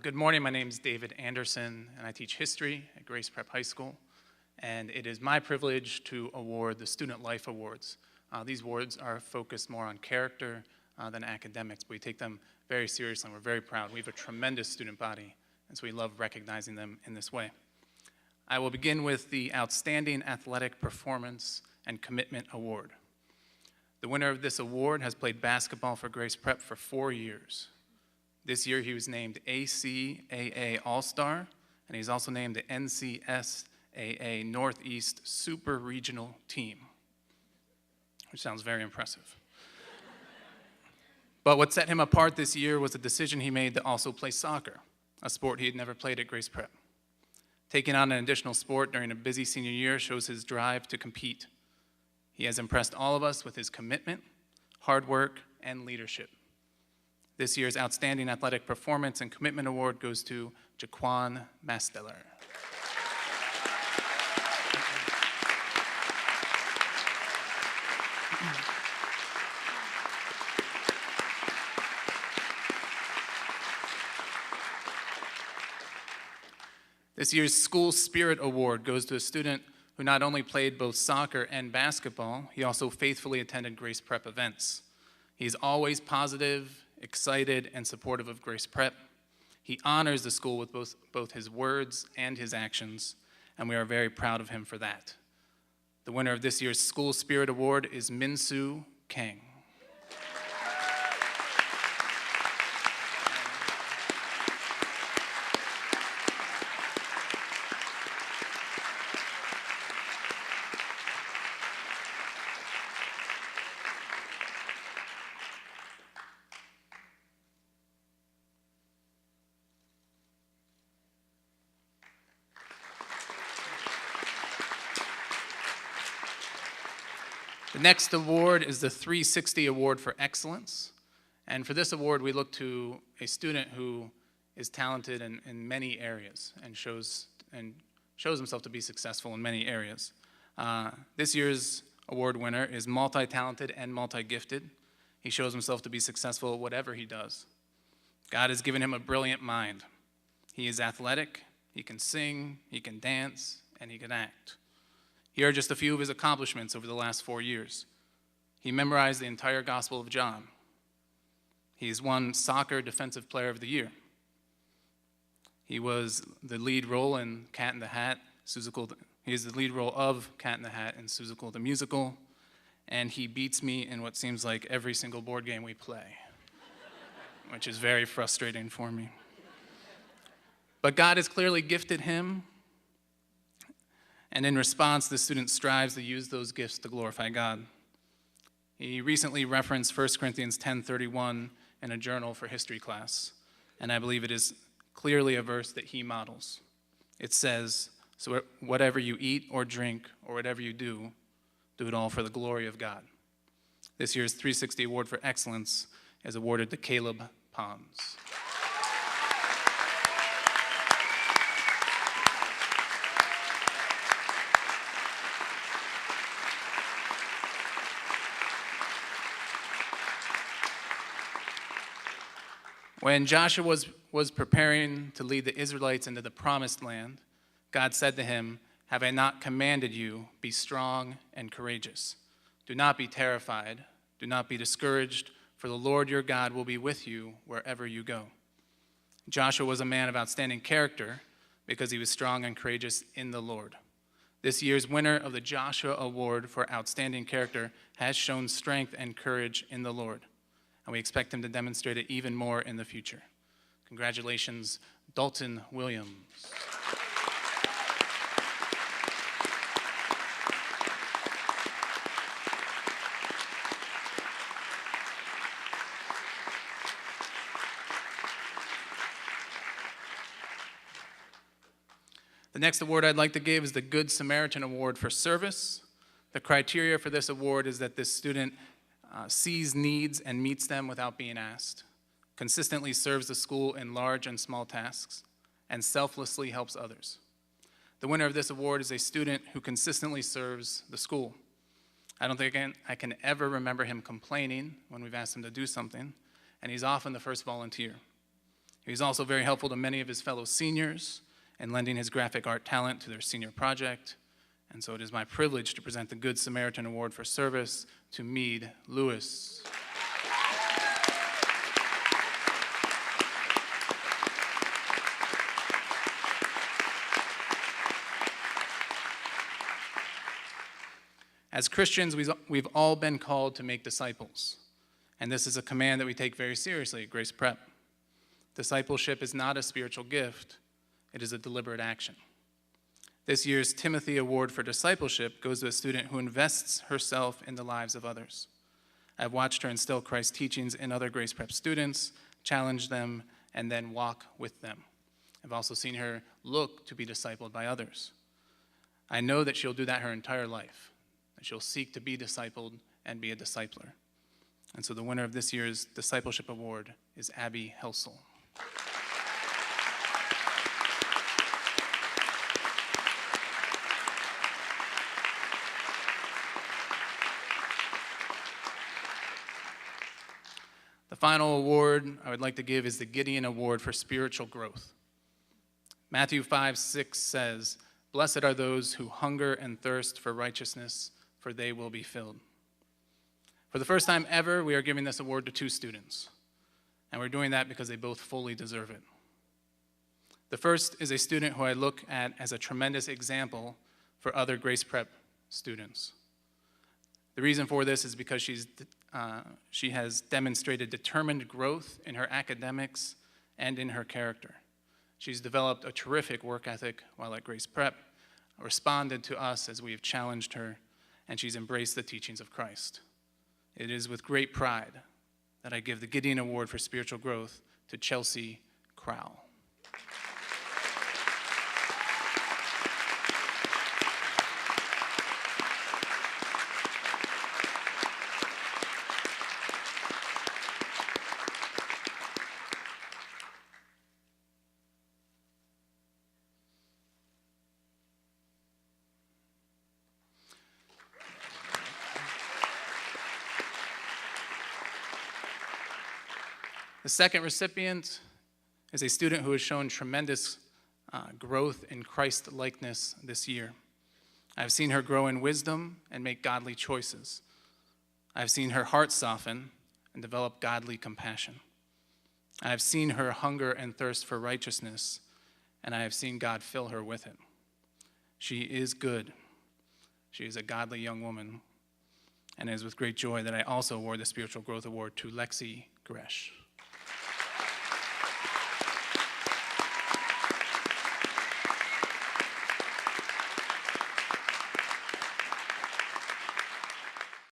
Good morning, my name is David Anderson, and I teach history at Grace Prep High School. And it is my privilege to award the Student Life Awards. These awards are focused more on character than academics, but we take them very seriously, and we're very proud. We have a tremendous student body, and so we love recognizing them in this way. I will begin with the Outstanding Athletic Performance and Commitment Award. The winner of this award has played basketball for Grace Prep for 4 years. This year he was named ACAA All-Star, and he's also named the NCSAA Northeast Super Regional Team, which sounds very impressive. But what set him apart this year was a decision he made to also play soccer, a sport he had never played at Grace Prep. Taking on an additional sport during a busy senior year shows his drive to compete. He has impressed all of us with his commitment, hard work, and leadership. This year's Outstanding Athletic Performance and Commitment Award goes to Jaquan Masteller. This year's School Spirit Award goes to a student who not only played both soccer and basketball, he also faithfully attended Grace Prep events. He's always positive, excited, and supportive of Grace Prep. He honors the school with both his words and his actions, and we are very proud of him for that. The winner of this year's School Spirit Award is Minsu Kang. The next award is the 360 Award for Excellence. And for this award, we look to a student who is talented in many areas and shows himself to be successful in many areas. This year's award winner is multi-talented and multi-gifted. He shows himself to be successful at whatever he does. God has given him a brilliant mind. He is athletic, he can sing, he can dance, and he can act. Here are just a few of his accomplishments over the last 4 years. He memorized the entire Gospel of John. He's won Soccer Defensive Player of the Year. He was the lead role in Cat in the Hat, he is the lead role of Cat in the Hat in Seussical the Musical, and he beats me in what seems like every single board game we play, which is very frustrating for me. But God has clearly gifted him, and in response, the student strives to use those gifts to glorify God. He recently referenced 1 Corinthians 10:31 in a journal for history class, and I believe it is clearly a verse that he models. It says, "So whatever you eat or drink or whatever you do, do it all for the glory of God." This year's 360 Award for Excellence is awarded to Caleb Pons. When Joshua was preparing to lead the Israelites into the promised land, God said to him, "Have I not commanded you, be strong and courageous? Do not be terrified, do not be discouraged, for the Lord your God will be with you wherever you go." Joshua was a man of outstanding character because he was strong and courageous in the Lord. This year's winner of the Joshua Award for Outstanding Character has shown strength and courage in the Lord, and we expect him to demonstrate it even more in the future. Congratulations, Dalton Williams. The next award I'd like to give is the Good Samaritan Award for Service. The criteria for this award is that this student sees needs and meets them without being asked, consistently serves the school in large and small tasks, and selflessly helps others. The winner of this award is a student who consistently serves the school. I don't think I can ever remember him complaining when we've asked him to do something, and he's often the first volunteer. He's also very helpful to many of his fellow seniors in lending his graphic art talent to their senior project. And so it is my privilege to present the Good Samaritan Award for Service to Mead Lewis. As Christians, we've all been called to make disciples, and this is a command that we take very seriously at Grace Prep. Discipleship is not a spiritual gift, it is a deliberate action. This year's Timothy Award for Discipleship goes to a student who invests herself in the lives of others. I've watched her instill Christ's teachings in other Grace Prep students, challenge them, and then walk with them. I've also seen her look to be discipled by others. I know that she'll do that her entire life, that she'll seek to be discipled and be a discipler. And so the winner of this year's Discipleship Award is Abby Helsel. The final award I would like to give is the Gideon Award for Spiritual Growth. Matthew 5:6 says, "Blessed are those who hunger and thirst for righteousness, for they will be filled." For the first time ever, we are giving this award to two students, and we're doing that because they both fully deserve it. The first is a student who I look at as a tremendous example for other Grace Prep students. The reason for this is because she has demonstrated determined growth in her academics and in her character. She's developed a terrific work ethic while at Grace Prep, responded to us as we have challenged her, and she's embraced the teachings of Christ. It is with great pride that I give the Gideon Award for Spiritual Growth to Chelsea Crowell. The second recipient is a student who has shown tremendous growth in Christ-likeness this year. I've seen her grow in wisdom and make godly choices. I've seen her heart soften and develop godly compassion. I have seen her hunger and thirst for righteousness, and I have seen God fill her with it. She is good. She is a godly young woman, and it is with great joy that I also award the Spiritual Growth Award to Lexi Gresh.